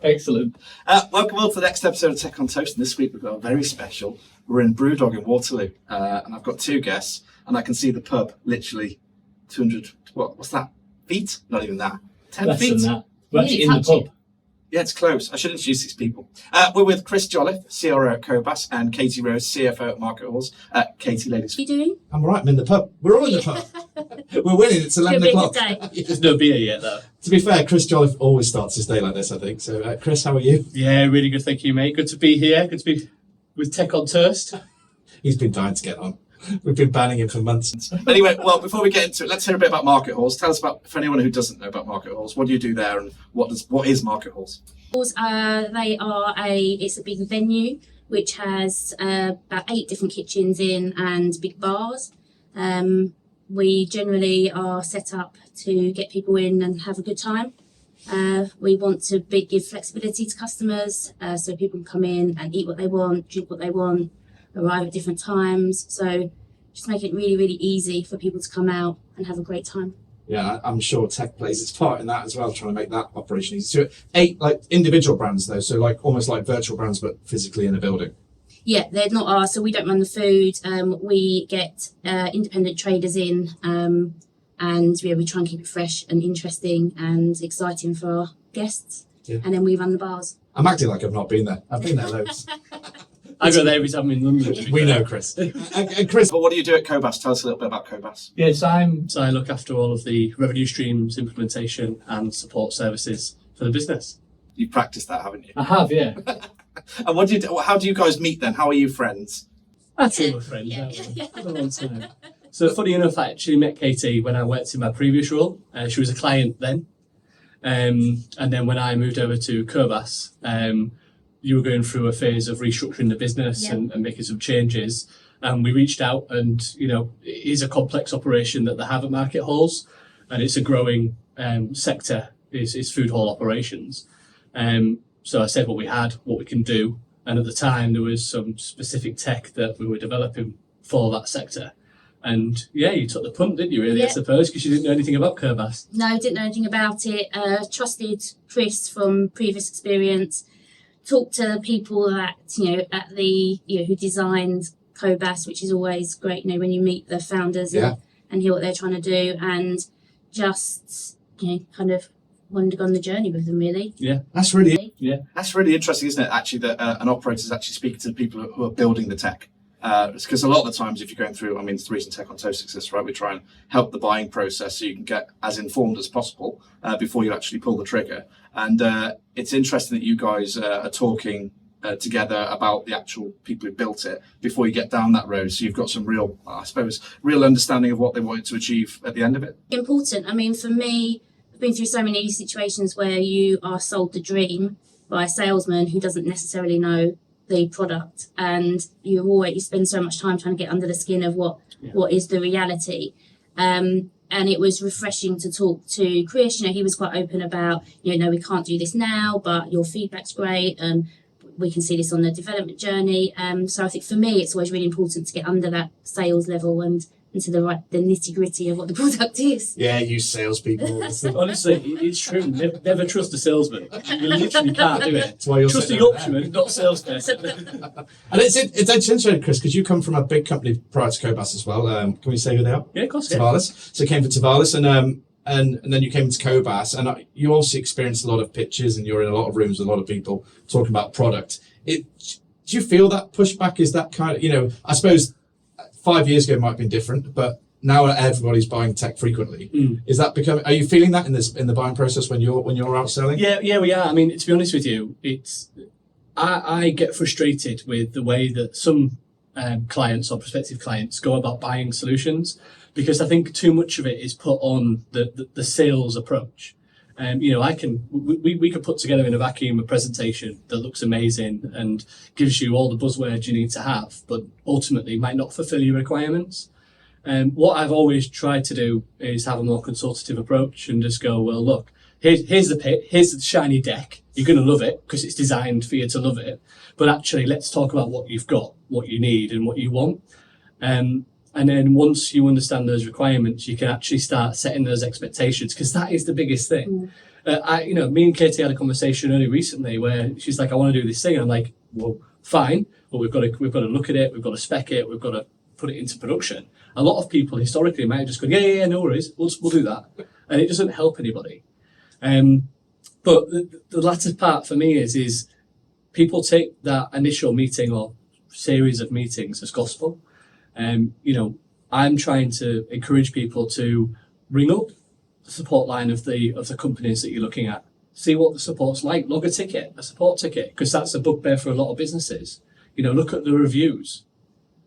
Excellent. Welcome all to the next episode of Tech on Toast. And this week we've got a very special. We're in Brewdog in Waterloo, and I've got two guests, and I can see the pub literally 200. What's that? Feet? Not even that. 10 Less feet. than that. We're actually in the pub. Yeah, it's close. I should introduce these people. We're with Chris Joliffe, CRO at Kobas, and Katie Rose, CFO at Market Halls. Katie, ladies. What are you doing? I'm all right, I'm in the pub. We're all in the pub. We're winning, it's 11 o'clock. There's no beer yet, though. To be fair, Chris Joliffe always starts his day like this, I think. So, Chris, how are you? Yeah, really good, thank you, mate. Good to be here. Good to be with Tech on Toast. He's been dying to get on. We've been banning him for months. Anyway, well, before we get into it, let's hear a bit about Market Halls. Tell us about, for anyone who doesn't know about Market Halls, what do you do there and what is Market Halls? It's a big venue which has about 8 different kitchens in and big bars. We generally are set up to get people in and have a good time. We want to give flexibility to customers so people can come in and eat what they want, drink what they want, arrive at different times. So just make it really, really easy for people to come out and have a great time. Yeah, I'm sure tech plays its part in that as well, trying to make that operation easy. So 8 like individual brands though, so like almost like virtual brands but physically in a building. Yeah, they're not ours, so we don't run the food. We get independent traders in, and we try and keep it fresh and interesting and exciting for our guests. Yeah. And then we run the bars. I'm acting like I've not been there. I've been there loads. I go there every time I'm in London. We know, Chris. And Chris, but what do you do at Kobas? Tell us a little bit about Kobas. Yes, I look after all of the revenue streams, implementation and support services for the business. You've practiced that, haven't you? I have, yeah. And what do you do? How do you guys meet then? How are you friends? That's all my friends, for a long time. So funny enough, I actually met Katie when I worked in my previous role. She was a client then. And then when I moved over to Kobas, you were going through a phase of restructuring the business and making some changes. And we reached out and, it is a complex operation that they have at Market Halls. And it's a growing sector, is food hall operations. So I said what we had, what we can do. And at the time, there was some specific tech that we were developing for that sector. And you took the punt, didn't you, really, I suppose, because you didn't know anything about Kobas. No, I didn't know anything about it. Trusted Chris from previous experience. Talked to people that, who designed Kobas, which is always great, when you meet the founders and hear what they're trying to do, and just, kind of wanted to go on the journey with them, really. Yeah, that's really interesting, isn't it? Actually, that an operator is actually speaking to the people who are building the tech. Because a lot of the times, if you're going through, it's the reason Tech on Toast exists, right? We try and help the buying process so you can get as informed as possible before you actually pull the trigger. And it's interesting that you guys are talking together about the actual people who built it before you get down that road. So you've got some real understanding of what they wanted to achieve at the end of it. Important. For me, I've been through so many situations where you are sold the dream by a salesman who doesn't necessarily know the product, and you spend so much time trying to get under the skin of what is the reality. And it was refreshing to talk to Chris. He was quite open about, no, we can't do this now, but your feedback's great and we can see this on the development journey. So I think for me, it's always really important to get under that sales level and into the nitty gritty of what the product is. Yeah, you salespeople. Honestly, it's true. Never trust a salesman. You literally can't do it. That's why you're trust the Yorkshireman, not a salesperson. And it's interesting, Chris, because you come from a big company prior to Kobas as well. Can we say who they are? Yeah, of course. Tavalis. So you came from Tavalis, and then you came to Kobas, and you also experienced a lot of pitches, and you're in a lot of rooms with a lot of people talking about product. Do you feel that pushback? Is that kind of, I suppose 5 years ago it might have been different, but now everybody's buying tech frequently. Is that are you feeling that in the buying process when you're out selling? Yeah, we are. To be honest with you, I get frustrated with the way that some clients or prospective clients go about buying solutions, because I think too much of it is put on the sales approach. We could put together in a vacuum a presentation that looks amazing and gives you all the buzzwords you need to have, but ultimately might not fulfill your requirements. What I've always tried to do is have a more consultative approach and just go, well, look, here's the pit, here's the shiny deck. You're going to love it because it's designed for you to love it. But actually, let's talk about what you've got, what you need and what you want. And then once you understand those requirements, you can actually start setting those expectations, because that is the biggest thing. Me and Katie had a conversation only recently where she's like, I want to do this thing. And I'm like, well, fine, but we've got to look at it, we've got to spec it, we've got to put it into production. A lot of people historically might have just gone, yeah, no worries, we'll do that, and it doesn't help anybody. But the latter part for me is people take that initial meeting or series of meetings as gospel. I'm trying to encourage people to ring up the support line of the companies that you're looking at. See what the support's like. Log a support ticket, because that's a bugbear for a lot of businesses. Look at the reviews.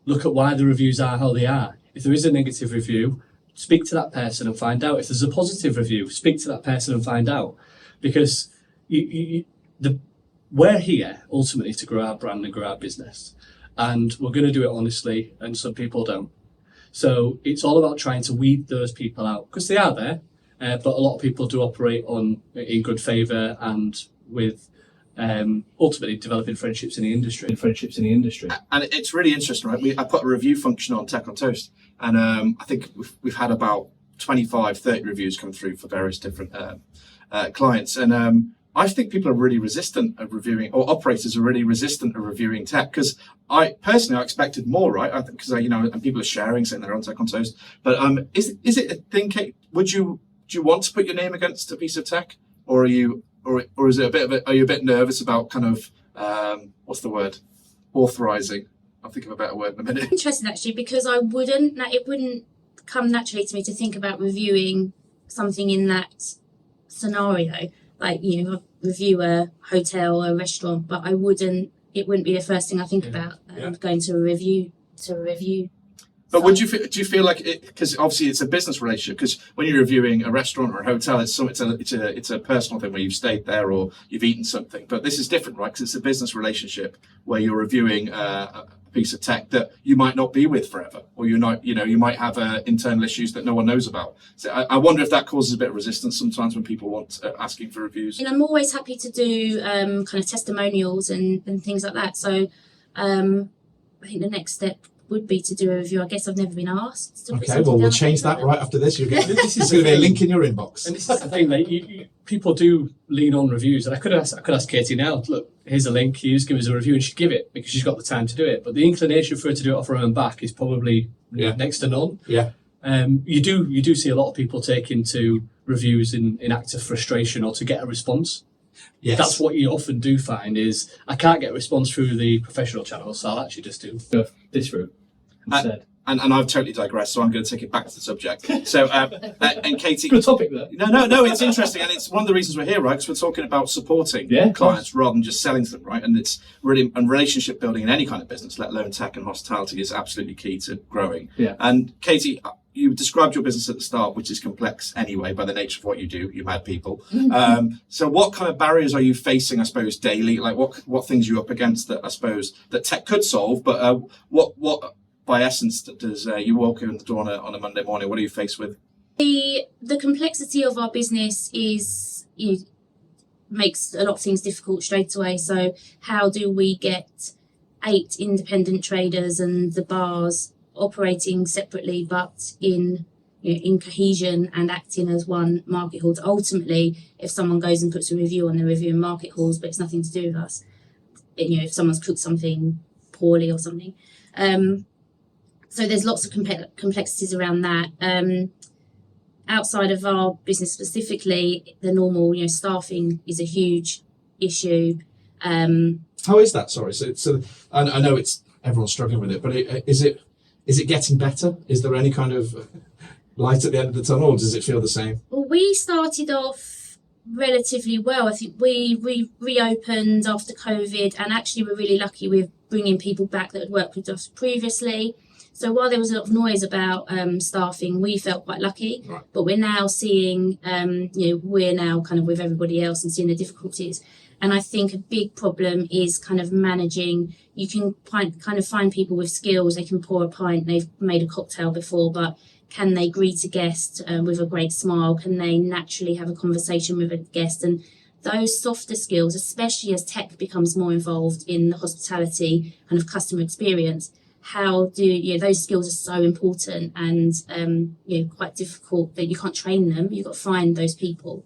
Look at why the reviews are how they are. If there is a negative review, speak to that person and find out. If there's a positive review, speak to that person and find out. Because we're here ultimately to grow our brand and grow our business. And we're going to do it honestly, and some people don't. So it's all about trying to weed those people out, because they are there. But a lot of people do operate in good favour and with ultimately developing friendships in the industry. And it's really interesting, right? I put a review function on Tech on Toast, and I think we've had about 25, 30 reviews come through for various different clients. And I think people are really resistant of reviewing, or operators are really resistant of reviewing tech, because I expected more, right? I think because and people are sharing, saying they're on Tech on Toast. But is it a thing, Kate? Do you want to put your name against a piece of tech, or are you, or is it are you a bit nervous about kind of what's the word? Authorizing. I'll think of a better word in a minute. Interesting actually, because it wouldn't come naturally to me to think about reviewing something in that scenario. Like, review a hotel, a restaurant, but it wouldn't be the first thing I think about going to a review. But do you feel like it, because obviously it's a business relationship, because when you're reviewing a restaurant or a hotel, it's a personal thing where you've stayed there or you've eaten something. But this is different, right? Because it's a business relationship where you're reviewing a piece of tech that you might not be with forever, or you might have internal issues that no one knows about. So I wonder if that causes a bit of resistance sometimes when people want asking for reviews. And I'm always happy to do kind of testimonials and things like that. So I think the next step would be to do a review. I guess I've never been asked. Okay, well, we'll change that right after this. You'll get this is going to be a link in your inbox. And this is the thing, like, people do lean on reviews, and I could ask Katie now. Look, here's a link. You just give us a review, and she'd give it because she's got the time to do it. But the inclination for her to do it off her own back is probably next to none. Yeah. You do see a lot of people taking to reviews in act of frustration or to get a response. Yes. That's what you often do find is, I can't get a response through the professional channel, so I'll actually just do this route instead. And I've totally digressed, so I'm going to take it back to the subject. So, and Katie... Good topic there. No, it's interesting, and it's one of the reasons we're here, right? Because we're talking about supporting clients rather than just selling to them, right? And it's really, and relationship building in any kind of business, let alone tech and hospitality, is absolutely key to growing. Yeah. And Katie, you described your business at the start, which is complex anyway by the nature of what you do. You mad people. So what kind of barriers are you facing, I suppose, daily? Like what things are you up against that I suppose that tech could solve, but what by essence does you walk in the door on a Monday morning? What are you faced with? The complexity of our business makes a lot of things difficult straight away. So how do we get 8 independent traders and the bars operating separately but in cohesion and acting as one market hall? Ultimately, if someone goes and puts a review on, they're reviewing market halls, but it's nothing to do with us. If someone's cooked something poorly or something. So there's lots of complexities around that. Outside of our business specifically, the normal, staffing is a huge issue. How is that? Sorry, so I know everyone's struggling with it, but is it getting better? Is there any kind of light at the end of the tunnel, or does it feel the same? Well, we started off relatively well. I think we reopened after COVID, and actually we're really lucky with bringing people back that had worked with us previously. So while there was a lot of noise about staffing, we felt quite lucky. Right. But we're now seeing, we're now kind of with everybody else and seeing the difficulties. And I think a big problem is kind of managing. You can find people with skills. They can pour a pint. They've made a cocktail before, but can they greet a guest with a great smile? Can they naturally have a conversation with a guest? And those softer skills, especially as tech becomes more involved in the hospitality kind of customer experience, how do those skills are so important and quite difficult that you can't train them. You've got to find those people.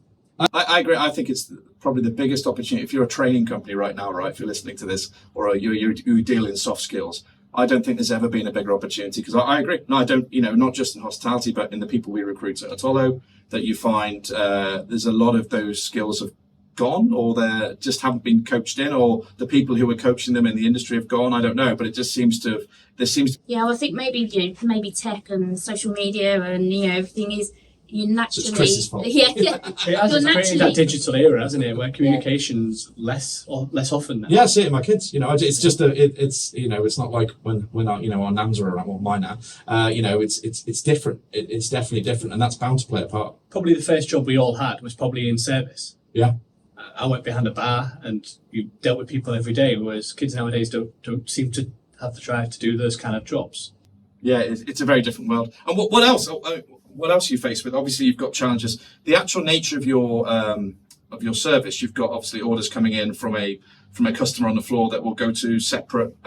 I agree. I think it's probably the biggest opportunity. If you're a training company right now, right, if you're listening to this, or you deal in soft skills, I don't think there's ever been a bigger opportunity, because I agree. No, I don't, not just in hospitality, but in the people we recruit at Atollo, that you find there's a lot of those skills have gone, or they just haven't been coached in, or the people who were coaching them in the industry have gone. I don't know, but it just seems to, Yeah, well, I think maybe tech and social media and everything is you naturally. So it's Chris's fault. Yeah. It has created that digital era, hasn't it, where communication's less often now. Yeah, I see it in my kids. It's just it's not like when our nans were around. Well, mine now. It's different. It's definitely different, and that's bound to play a part. Probably the first job we all had was probably in service. Yeah. I went behind a bar and you dealt with people every day, whereas kids nowadays don't seem to have the drive to do those kind of jobs. Yeah, it's a very different world. And what else? What else are you faced with? Obviously, you've got challenges. The actual nature of your service, you've got obviously orders coming in from a customer on the floor that will go to separate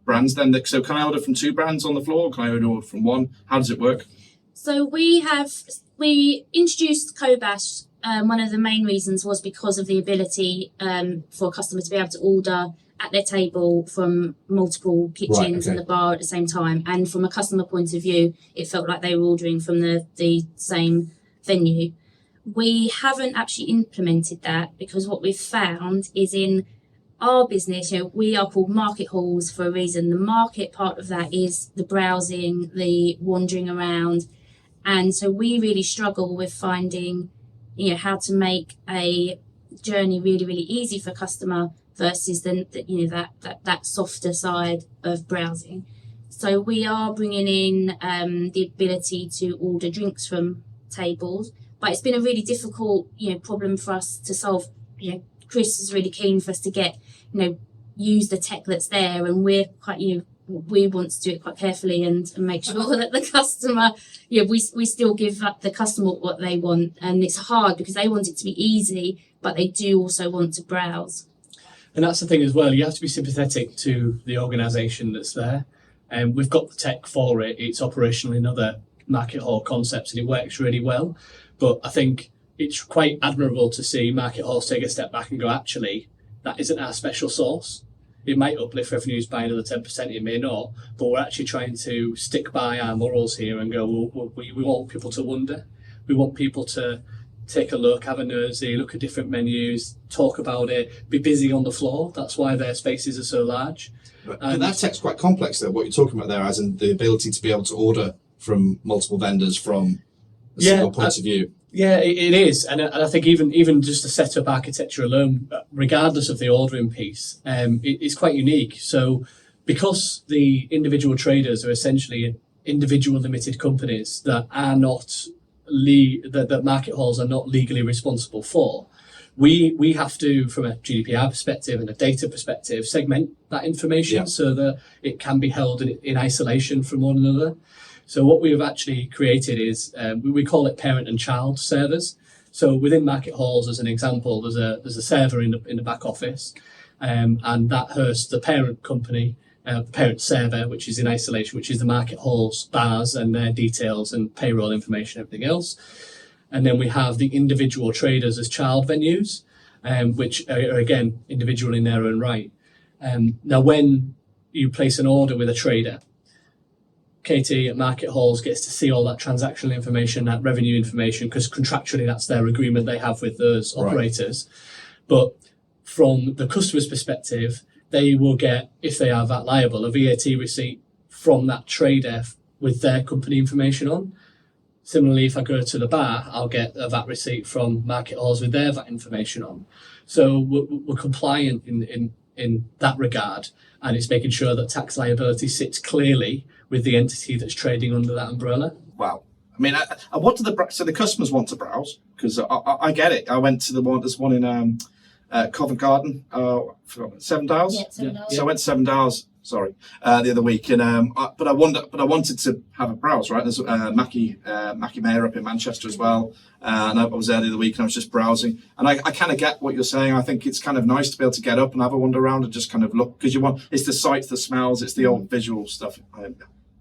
brands. Then, so can I order from 2 brands on the floor? Or can I order from 1? How does it work? So we introduced kobas. One of the main reasons was because of the ability for a customer to be able to order at their table from multiple kitchens and the bar at the same time. And from a customer point of view, it felt like they were ordering from the same venue. We haven't actually implemented that, because what we've found is in our business, we are called market halls for a reason. The market part of that is the browsing, the wandering around. And so we really struggle with finding how to make a journey really, really easy for a customer versus that softer side of browsing. So we are bringing in the ability to order drinks from tables, but it's been a really difficult problem for us to solve. Chris is really keen for us to get use the tech that's there, and we're quite we want to do it quite carefully and make sure that the customer, we still give the customer what they want. And it's hard because they want it to be easy, but they do also want to browse. And that's the thing as well. You have to be sympathetic to the organisation that's there. And we've got the tech for it. It's operational in other market hall concepts and it works really well. But I think it's quite admirable to see market halls take a step back and go, actually, that isn't our special sauce. It might uplift revenues by another 10%, it may not, but we're actually trying to stick by our morals here and go, well, we want people to wonder. We want people to take a look, have a nosy, look at different menus, talk about it, be busy on the floor. That's why their spaces are so large. But that tech's quite complex, though, what you're talking about there, as in the ability to be able to order from multiple vendors from a single point of view. Yeah, it is. And I think even just the setup architecture alone, regardless of the ordering piece, it's quite unique. So because the individual traders are essentially individual limited companies that are not that market halls are not legally responsible for, we have to, from a GDPR perspective and a data perspective, segment that information so that it can be held in isolation from one another. So what we have actually created is we call it parent and child servers. So within market halls, as an example, there's a server in the back office, and that hosts the parent company, the parent server, which is in isolation, which is the market halls, bars and their details and payroll information, everything else. And then we have the individual traders as child venues, which are again individual in their own right. Now, when you place an order with a trader, Katie at Market Halls gets to see all that transactional information, that revenue information, because contractually that's their agreement they have with those operators. But from the customer's perspective, they will get, if they are VAT liable, a VAT receipt from that trader with their company information on. Similarly, if I go to the bar, I'll get a VAT receipt from Market Halls with their VAT information on. So we're compliant in that regard, and it's making sure that tax liability sits clearly with the entity that's trading under that umbrella. Wow. I mean, so the customers want to browse, because I get it. I went to there's one in Covent Garden, Seven Dials. Yeah, Seven Dials. So I went to Seven Dials, the other week, and but I wanted to have a browse, right? There's Mackie Mayer up in Manchester as well, and I was there the other week and I was just browsing, and I kind of get what you're saying. I think it's kind of nice to be able to get up and have a wander around and just kind of look, because it's the sights, the smells, it's the old visual stuff.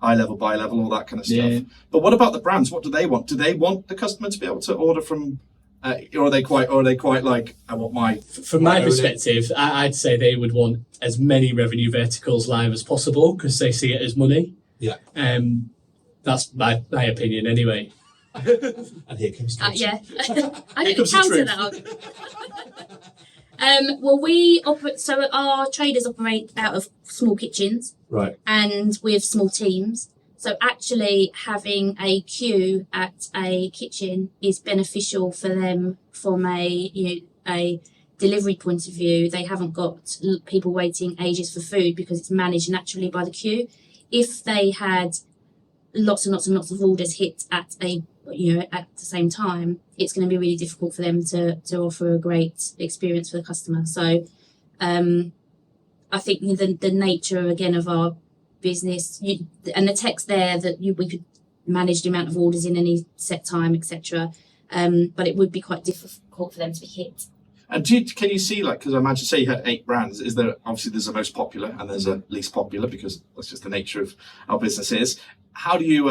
Eye level, buy level, all that kind of stuff. Yeah. But what about the brands? What do they want? Do they want the customer to be able to order from Or are they quite like, I want my... From my perspective, I'd say they would want as many revenue verticals live as possible because they see it as money. Yeah. That's my opinion anyway. And here comes yeah. I Here didn't comes the counter truth. that. Well, we operate. So our traders operate out of small kitchens, Right. and with small teams. So actually having a queue at a kitchen is beneficial for them from a delivery point of view. They haven't got people waiting ages for food because it's managed naturally by the queue. If they had lots and lots of orders hit at at the same time, it's going to be really difficult for them to offer a great experience for the customer. So I think the nature again of our business and the tech's there that we could manage the amount of orders in any set time, etc. But it would be quite difficult for them to be hit. And can you see, like, because I imagine, say you had 8 brands, is there, obviously there's a most popular and there's a least popular because that's just the nature of our business is. How do you,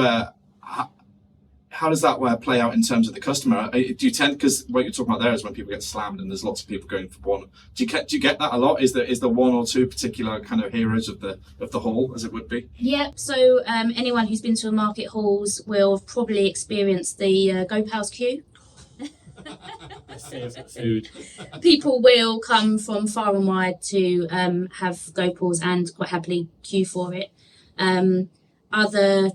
how does that play out in terms of the customer? Do you tend, because what you're talking about there is when people get slammed and there's lots of people going for one. Do you get that a lot? Is there one or two particular kind of heroes of the whole, as it would be? Yeah. So anyone who's been to a market halls will have probably experienced the Go Pals queue. My favourite food. People will come from far and wide to have GoPals and quite happily queue for it. Other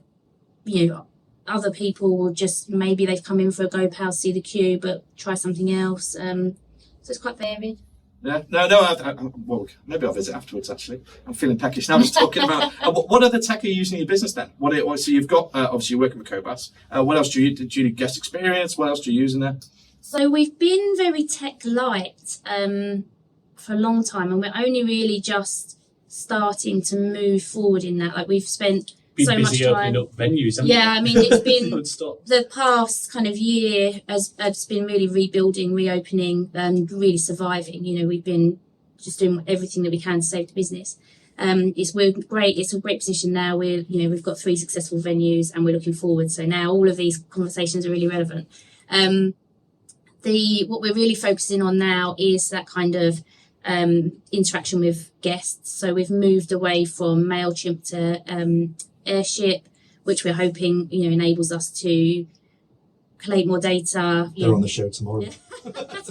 people will just, maybe they've come in for a GoPal, see the queue, but try something else. So it's quite varied. Yeah, no. Well, maybe I'll visit afterwards. Actually, I'm feeling peckish now. Just talking about what other tech are you using in your business then? So you've got obviously you're working with Kobas. What else do you do? Guest experience? What else do you use in there? So we've been very tech light for a long time, and we're only really just starting to move forward in that. Like we've spent Been so much busy time. opening up venues. haven't Yeah, you? I mean it's been Non-stop. the past kind of year has been really rebuilding, reopening, and really surviving. We've been just doing everything that we can to save the business. We're great. It's a great position now. We've got 3 successful venues, and we're looking forward. So now all of these conversations are really relevant. What we're really focusing on now is that kind of interaction with guests. So we've moved away from MailChimp to Airship, which we're hoping enables us to collate more data. They're on the show tomorrow.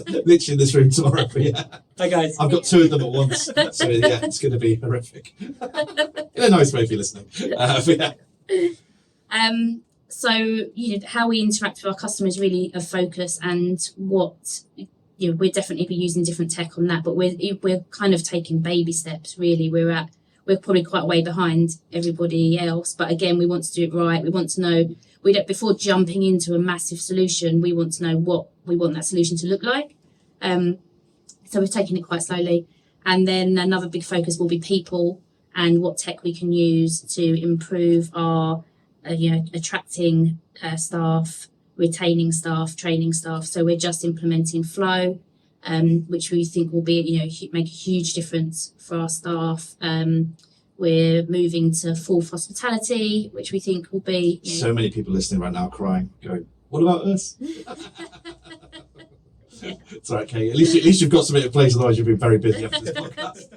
Literally in this room tomorrow. But yeah, Hi guys. I've got 2 of them at once. So yeah, it's going to be horrific. In a nice way if you're listening. But yeah. So how we interact with our customers really a focus, and what we'll definitely be using different tech on that, but we're kind of taking baby steps really. We're probably quite way behind everybody else, but again we want to do it right. We want to know before jumping into a massive solution, we want to know what we want that solution to look like. So we're taking it quite slowly, and then another big focus will be people and what tech we can use to improve our attracting staff, retaining staff, training staff. So we're just implementing Flow, which we think will be, make a huge difference for our staff. We're moving to full hospitality, which we think will be. So many people listening right now crying, going, "What about us?" It's all right, Kate. At least you've got something in place. Otherwise, you'll be very busy after this podcast.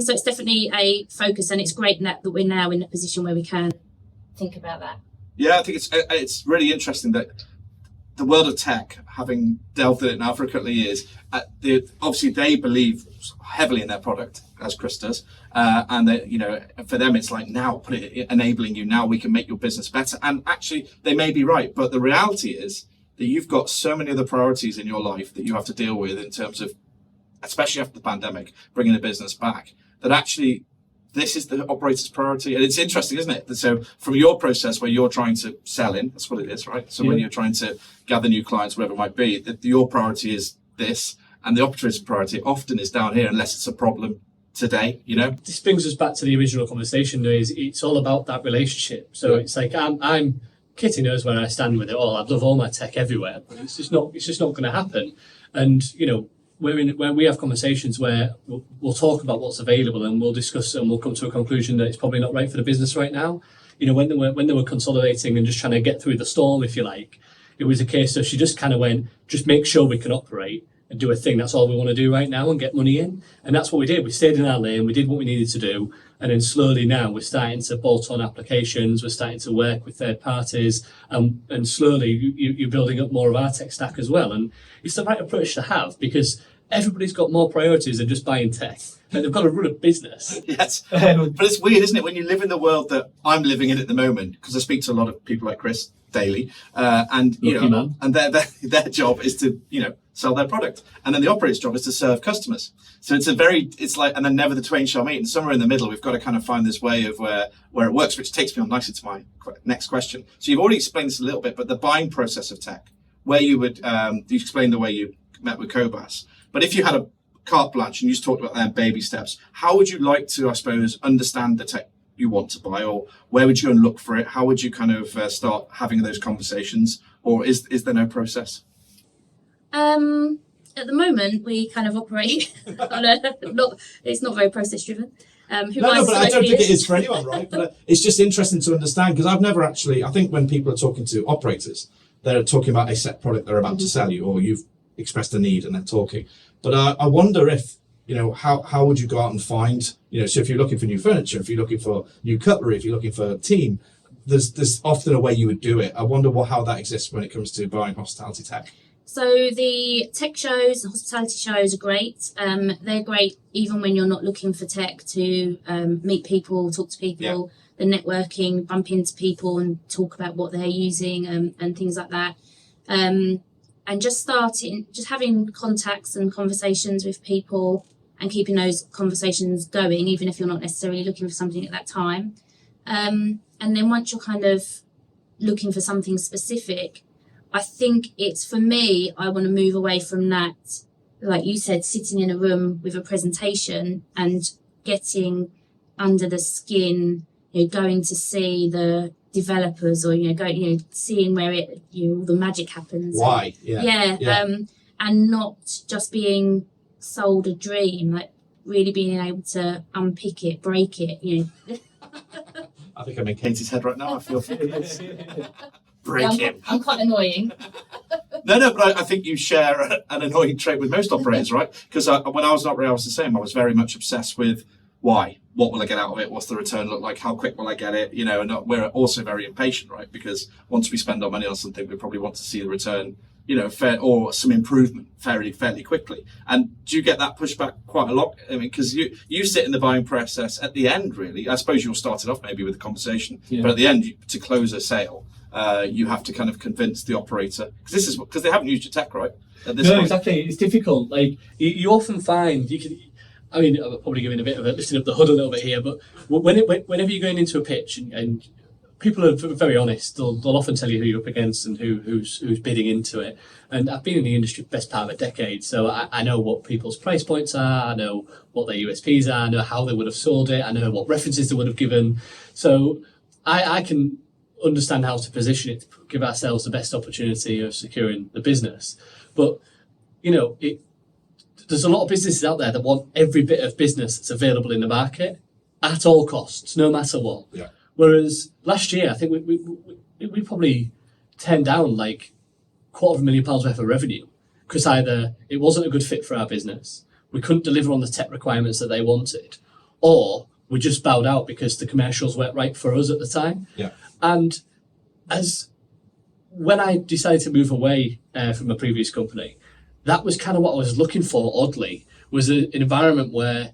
So it's definitely a focus, and it's great that we're now in a position where we can think about that. Yeah, I think it's really interesting that the world of tech, having delved in it now for a couple of years, obviously they believe heavily in their product, as Chris does, and for them it's like, now enabling you, now we can make your business better. And actually, they may be right, but the reality is that you've got so many other priorities in your life that you have to deal with in terms of, especially after the pandemic, bringing the business back, that actually this is the operator's priority. And it's interesting, isn't it? So from your process where you're trying to sell in, that's what it is, right? So when you're trying to gather new clients, whatever it might be, that your priority is this, and the operator's priority often is down here, unless it's a problem today, This brings us back to the original conversation. It's all about that relationship. So it's like I'm Kitty knows where I stand with it all. I'd love all my tech everywhere, but it's just not going to happen. And when we have conversations where we'll talk about what's available, and we'll discuss and we'll come to a conclusion that it's probably not right for the business right now. When they were consolidating and just trying to get through the storm, if you like, It was a case of she just kind of went, just make sure we can operate and do a thing. That's all we want to do right now and get money in. And that's what we did. We stayed in our lane. We did what we needed to do. And then slowly now we're starting to bolt on applications. We're starting to work with third parties. And slowly you're building up more of our tech stack as well. And it's the right approach to have, because everybody's got more priorities than just buying tech. And they've got to run a business. Yes. But it's weird, isn't it, when you live in the world that I'm living in at the moment, because I speak to a lot of people like Chris daily, and their job is to sell their product, and then the operator's job is to serve customers. So it's like, and then never the twain shall meet, and somewhere in the middle we've got to kind of find this way of where it works, which takes me on nicely to my next question. So you've already explained this a little bit, but the buying process of tech, where you would you explained the way you met with Kobas, but if you had a carte blanche and you just talked about their baby steps, how would you like to, I suppose, understand the tech you want to buy, or where would you go and look for it? How would you kind of start having those conversations, or is there no process? At the moment, we kind of operate on it's not very process driven. No, but I don't think it is for anyone, right? But it's just interesting to understand, because I've never actually, I think when people are talking to operators, they're talking about a set product they're about to sell you, or you've expressed a need and they're talking. But I wonder if, how would you go out and find, so if you're looking for new furniture, if you're looking for new cutlery, if you're looking for a team, there's often a way you would do it. I wonder how that exists when it comes to buying hospitality tech. So the tech shows, the hospitality shows are great. They're great even when you're not looking for tech, to meet people, talk to people, the networking, bump into people and talk about what they're using and things like that. And just having contacts and conversations with people and keeping those conversations going, even if you're not necessarily looking for something at that time. And then once you're kind of looking for something specific, I think it's, for me, I want to move away from that, like you said, sitting in a room with a presentation and getting under the skin, going to see the developers, or seeing where the magic happens. Why? And not just being sold a dream, like really being able to unpick it, break it. I think I'm in Katie's head right now. I feel break it. I'm quite annoying. No, but I think you share an annoying trait with most operators, right? Because when I was an operator, I was the same. I was very much obsessed with why. What will I get out of it? What's the return look like? How quick will I get it? And we're also very impatient, right? Because once we spend our money on something, we probably want to see the return, fair, or some improvement fairly quickly. And do you get that pushback quite a lot? I mean, because you sit in the buying process at the end, really. I suppose you'll start it off maybe with a conversation, but at the end, to close a sale, you have to kind of convince the operator, because they haven't used your tech, right? At this point. Exactly. It's difficult. Like you often find I'm probably giving a bit of a lifting up the hood a little bit here, but whenever you're going into a pitch and people are very honest, they'll often tell you who you're up against and who's bidding into it. And I've been in the industry the best part of a decade, so I know what people's price points are, I know what their USPs are, I know how they would have sold it, I know what references they would have given. So I can understand how to position it to give ourselves the best opportunity of securing the business. But, there's a lot of businesses out there that want every bit of business that's available in the market at all costs, no matter what. Yeah. Whereas last year, I think we probably turned down like £250,000 worth of revenue because either it wasn't a good fit for our business, we couldn't deliver on the tech requirements that they wanted, or we just bowed out because the commercials weren't right for us at the time. Yeah. And when I decided to move away from my previous company, that was kind of what I was looking for, oddly, was an environment where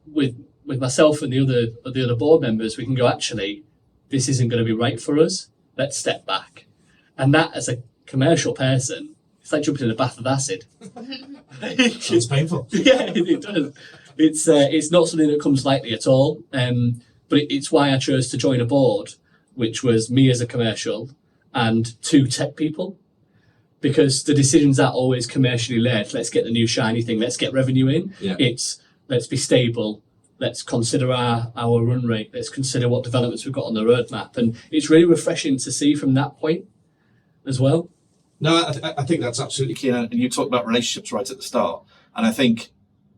with myself and the other board members, we can go, actually, this isn't going to be right for us. Let's step back. And that, as a commercial person, it's like jumping in a bath of acid. It's painful. Yeah, it does. It's not something that comes lightly at all. But it's why I chose to join a board, which was me as a commercial and 2 tech people. Because the decisions are always commercially led. Let's get the new shiny thing. Let's get revenue in. Yeah. It's let's be stable. Let's consider our run rate. Let's consider what developments we've got on the roadmap. And it's really refreshing to see from that point as well. No, I think that's absolutely key. And you talked about relationships right at the start. And I think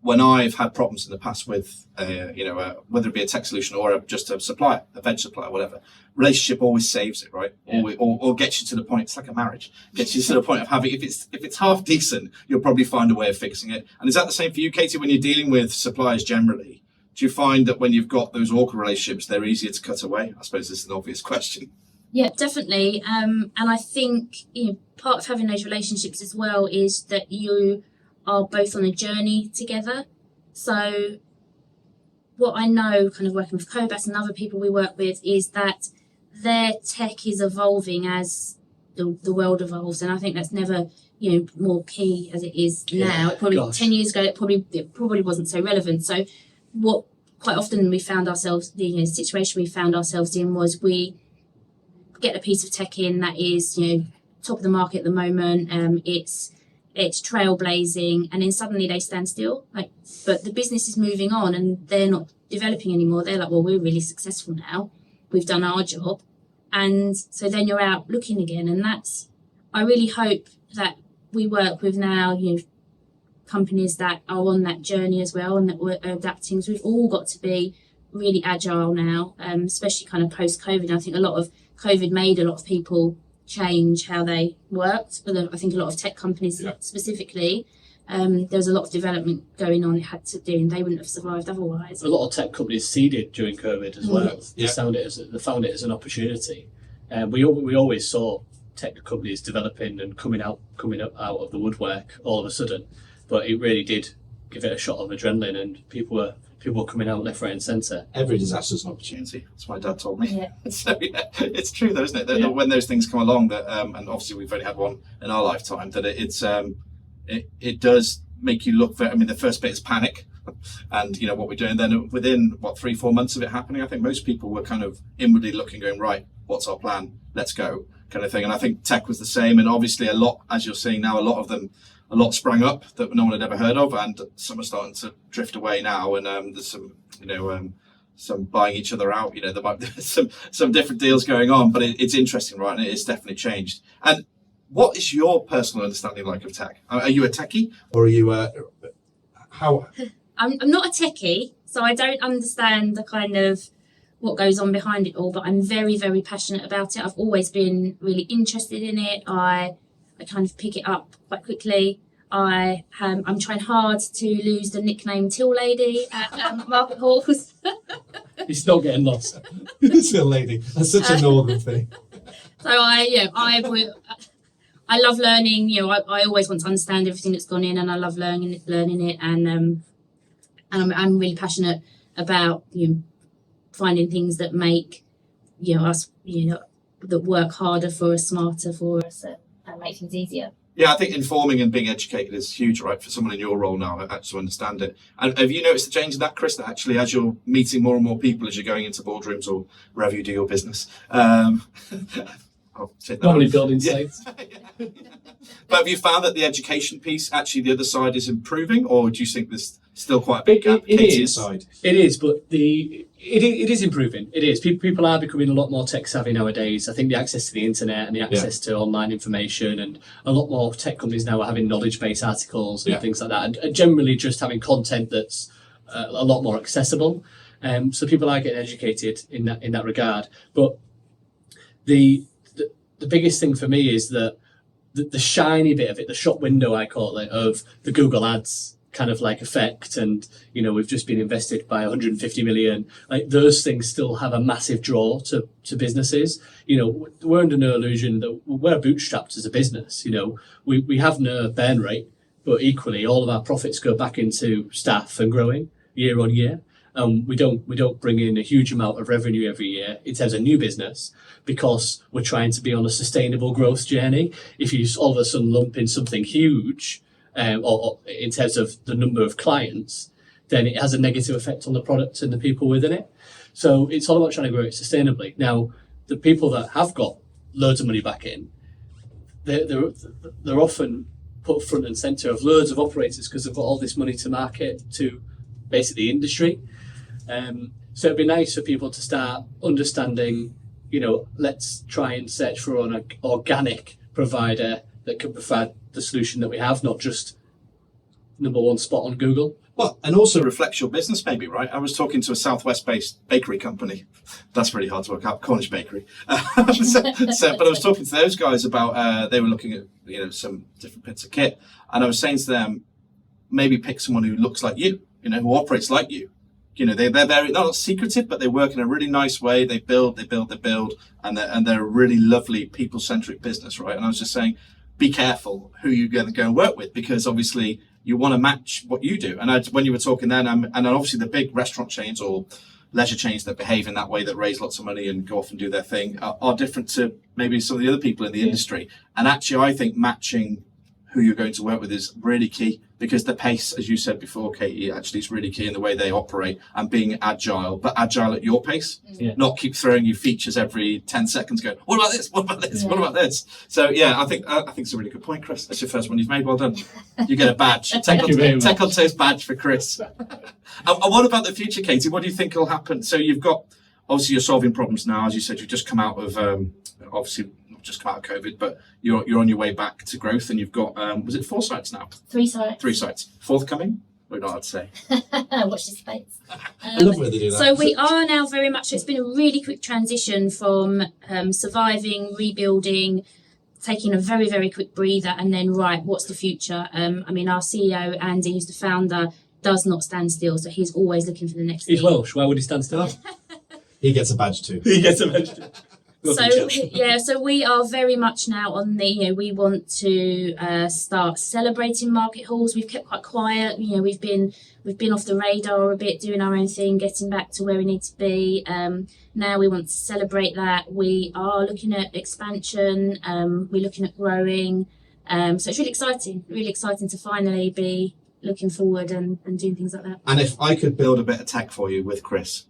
when I've had problems in the past with, whether it be a tech solution or just a supplier, a veg supplier, whatever, relationship always saves it, right? Yeah. Or gets you to the point. It's like a marriage. Gets you to the point of having, if it's half decent, you'll probably find a way of fixing it. And is that the same for you, Katie, when you're dealing with suppliers generally? Do you find that when you've got those awkward relationships, they're easier to cut away? I suppose this is an obvious question. Yeah, definitely. And I think, part of having those relationships as well is that you are both on a journey together. So what I know, kind of working with Kobas and other people we work with, is that their tech is evolving as the world evolves. And I think that's never, more key as it is now. It probably 10 years ago, it probably wasn't so relevant. So what quite often we found ourselves, the situation we found ourselves in was we get a piece of tech in that is, top of the market at the moment. It's trailblazing, and then suddenly they stand still. But the business is moving on, and they're not developing anymore. They're like, well, we're really successful now. We've done our job, and so then you're out looking again. And I really hope that we work with now, companies that are on that journey as well, and that we're adapting. So we've all got to be really agile now, especially kind of post-COVID. I think a lot of COVID made a lot of people change how they worked. But I think a lot of tech companies specifically, there was a lot of development going on it had to do, and they wouldn't have survived otherwise. A lot of tech companies seeded during COVID as well. Yeah. They found it as an opportunity. We always saw tech companies developing and coming up out of the woodwork all of a sudden, but it really did give it a shot of adrenaline, and people were coming out left, right, and centre. Every disaster's an opportunity. That's what my dad told me. Yeah. So it's true though, isn't it? That when those things come along, that and obviously we've only had one in our lifetime, that it does make you look for. I mean, the first bit is panic, and what we're doing. Then within 3-4 months of it happening, I think most people were kind of inwardly looking, going, right, what's our plan? Let's go, kind of thing. And I think tech was the same. And obviously, a lot, as you're seeing now, a lot sprang up that no one had ever heard of, and some are starting to drift away now. And there's some buying each other out. There might be some different deals going on, but it's interesting, right? And it's definitely changed. And what is your personal understanding like of tech? Are you a techie, Or are you how? I'm not a techie, so I don't understand the kind of what goes on behind it all, but I'm very, very passionate about it. I've always been really interested in it. I kind of pick it up quite quickly. I'm trying hard to lose the nickname Till Lady at market halls. You're still getting lost. Still lady. That's such a northern thing. So I love learning. I always want to understand everything that's gone in, and I love learning it. And I'm really passionate about finding things that make us that work harder for us, smarter for us, and make things easier. Yeah, I think informing and being educated is huge, right, for someone in your role now, actually to understand it. And have you noticed the change in that, Chris, that actually as you're meeting more and more people as you're going into boardrooms or wherever you do your business? I'll take that Normally on. building sites. But have you found that the education piece, actually the other side, is improving, or do you think there's still quite a big gap? It Katie, is. Side. It is, but it is improving. It is. People are becoming a lot more tech savvy nowadays. I think the access to the internet and the access to online information, and a lot more tech companies now are having knowledge-based articles and things like that, and generally just having content that's a lot more accessible. So people are getting educated in that regard. But the biggest thing for me is that the shiny bit of it, the shop window I call it, of the Google Ads kind of like effect, and we've just been invested by 150 million. Like those things still have a massive draw to businesses. We're under no illusion that we're bootstrapped as a business. We have no burn rate, but equally all of our profits go back into staff and growing year on year. We don't bring in a huge amount of revenue every year in terms of new business, because we're trying to be on a sustainable growth journey. If you all of a sudden lump in something huge, or in terms of the number of clients, then it has a negative effect on the product and the people within it. So it's all about trying to grow it sustainably. Now, the people that have got loads of money back in, they're often put front and centre of loads of operators because they've got all this money to market to basically the industry. So it'd be nice for people to start understanding, let's try and search for an organic provider that can provide the solution that we have, not just #1 spot on Google. Well, and also It reflects your business, maybe, right? I was talking to a Southwest-based bakery company. That's really hard to work out. Cornish bakery. But I was talking to those guys about they were looking at some different bits of kit, and I was saying to them, maybe pick someone who looks like you, who operates like you. They're very not secretive, but they work in a really nice way. They build, and they're a really lovely, people-centric business, right? And I was just saying, be careful who you're going to go and work with, because obviously you want to match what you do. And when you were talking then, and then obviously the big restaurant chains or leisure chains that behave in that way, that raise lots of money and go off and do their thing, are different to maybe some of the other people in the industry. And actually, I think matching who you're going to work with is really key, because the pace, as you said before, Katie, actually is really key in the way they operate, and being agile, but agile at your pace, not keep throwing you features every 10 seconds going, what about this? What about this? What about this? So yeah, I think it's a really good point, Chris. That's your first one you've made. Well done. You get a badge. Tech on Toast badge for Chris. And what about the future, Katie? What do you think will happen? So you've got, obviously you're solving problems now. As you said, you've just come out of, obviously not just come out of COVID, but you're on your way back to growth, and you've got, was it 4 sites now? 3 sites. 3 sites. Fourth coming? We're not allowed to say. Watch this space. I love where they do that. So we are now very much, it's been a really quick transition from surviving, rebuilding, taking a very, very quick breather, and then, right, what's the future? Our CEO, Andy, who's the founder, does not stand still. So he's always looking for the next He's thing. Welsh. Why would he stand still? he gets a badge too. He gets a badge too. So we are very much now on the, we want to start celebrating market halls. We've kept quite quiet. We've been off the radar a bit, doing our own thing, getting back to where we need to be. Now we want to celebrate that. We are looking at expansion. We're looking at growing. So it's really exciting to finally be looking forward and doing things like that. And if I could build a bit of tech for you with Chris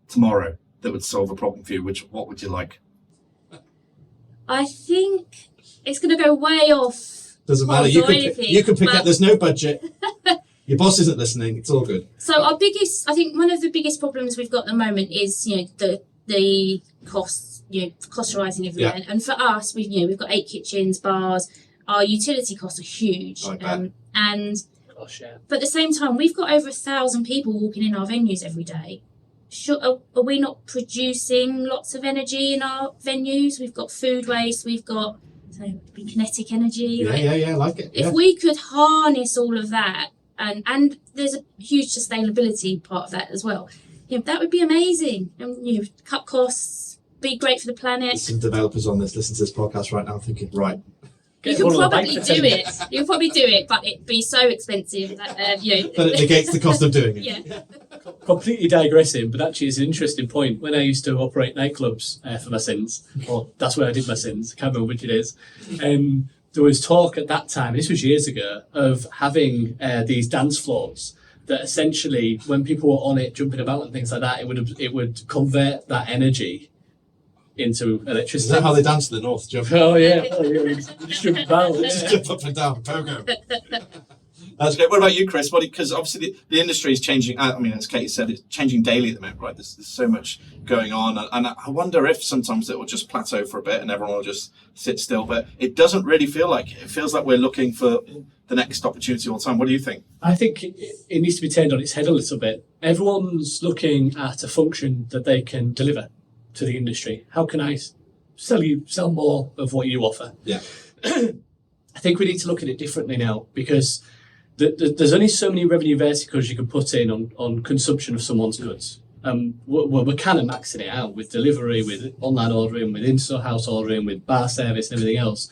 tomorrow, that would solve a problem for you, what would you like? I think it's going to go way off. Doesn't matter. You can pick up. There's no budget. Your boss isn't listening. It's all good. So I think one of the biggest problems we've got at the moment is the costs, costs rising everywhere. Yeah. And for us, we've got 8 kitchens, bars. Our utility costs are huge. I bet. But at the same time, we've got over 1,000 people walking in our venues every day. Are we not producing lots of energy in our venues? We've got food waste, we've got kinetic energy. I like it. If we could harness all of that, and there's a huge sustainability part of that as well, that would be amazing. And cut costs, be great for the planet. There's some developers on this listen to this podcast right now thinking, right. You could probably do it. You could probably do it, but it'd be so expensive that But it negates the cost of doing it. Yeah. Completely digressing, but actually it's an interesting point. When I used to operate nightclubs for my sins, or that's where I did my sins, I can't remember which it is, there was talk at that time, this was years ago, of having these dance floors that essentially, when people were on it, jumping about and things like that, it would convert that energy into electricity. Is that how they dance in the north? Jump? Oh yeah, just jump about. Just jump up and down, pogo. That's great. What about you, Chris? Because obviously the industry is changing. As Katie said, it's changing daily at the moment, right? There's so much going on, and I wonder if sometimes it will just plateau for a bit and everyone will just sit still. But it doesn't really feel like it. It feels like we're looking for the next opportunity all the time. What do you think? I think it needs to be turned on its head a little bit. Everyone's looking at a function that they can deliver to the industry. How can I sell more of what you offer? Yeah. I think we need to look at it differently now, because there's only so many revenue verticals you can put in on consumption of someone's goods. We're kind of maxing it out with delivery, with online ordering, with in-store house ordering, with bar service and everything else.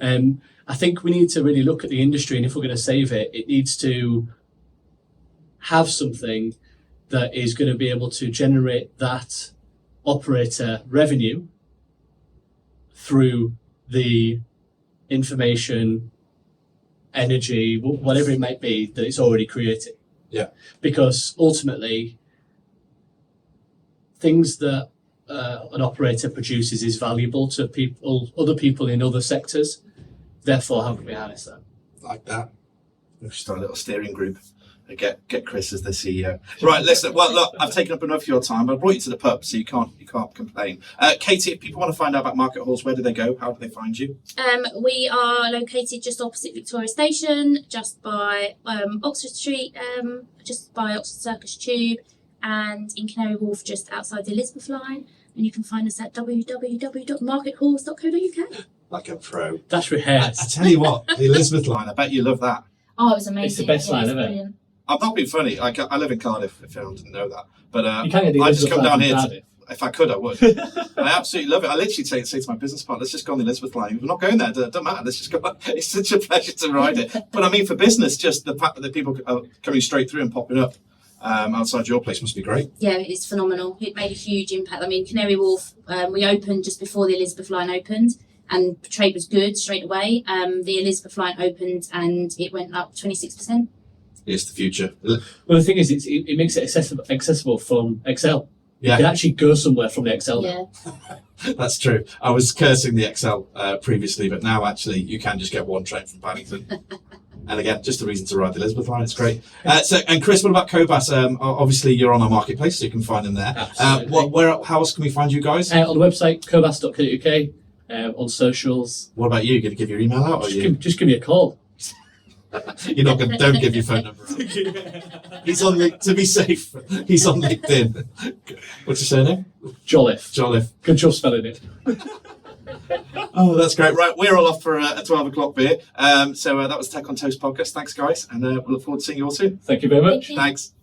I think we need to really look at the industry, and if we're going to save it, it needs to have something that is going to be able to generate that operator revenue through the information, energy, whatever it might be, that it's already created. Yeah. Because ultimately, things that an operator produces is valuable to other people in other sectors. Therefore, how can we harness that? Like that. We'll start a little steering group. Get Chris as the CEO. Right, listen. Well, look, I've taken up enough of your time. I brought you to the pub, so you can't complain. Katie, if people want to find out about Market Halls, where do they go? How do they find you? We are located just opposite Victoria Station, just by Oxford Street, just by Oxford Circus Tube, and in Canary Wharf, just outside the Elizabeth line. And you can find us at www.markethalls.co.uk. Like a pro. That's I rehearsed. tell you what, the Elizabeth line. I bet you love that. Oh, it was amazing. It's the best line, isn't it? Brilliant. I'm not being funny. I live in Cardiff, if anyone didn't know that. But You can't get the I just Elizabeth come down line here. from Cardiff. If I could, I would. I absolutely love it. I literally say to my business partner, let's just go on the Elizabeth line. We're not going there. It doesn't matter. Let's just go. It's such a pleasure to ride it. But I mean, for business, just the fact that people are coming straight through and popping up outside your place must be great. Yeah, it's phenomenal. It made a huge impact. I mean, Canary Wharf, we opened just before the Elizabeth line opened, and trade was good straight away. The Elizabeth line opened and it went up 26%. It's the future. Well, the thing is, it makes it accessible from Excel. You Yeah. can actually go somewhere from the Excel. Yeah. That's true. I was cursing the Excel previously, but now actually you can just get one train from Paddington. And again, just a reason to ride the Elizabeth line. It's great. And Chris, what about Kobas? Obviously, you're on our marketplace, so you can find them there. Absolutely. How else can we find you guys? On the website, kobas.co.uk, on socials. What about you? Going to give your email out? Or Just give me a call. You're not going to, don't give your phone number out. He's on, to be safe, he's on LinkedIn. What's your surname? Joliffe. Joliffe. Good job spelling it. Oh, that's great. Right, we're all off for a 12 o'clock beer. So that was Tech on Toast podcast. Thanks, guys. And we'll look forward to seeing you all soon. Thank you very much. Thank you. Thanks.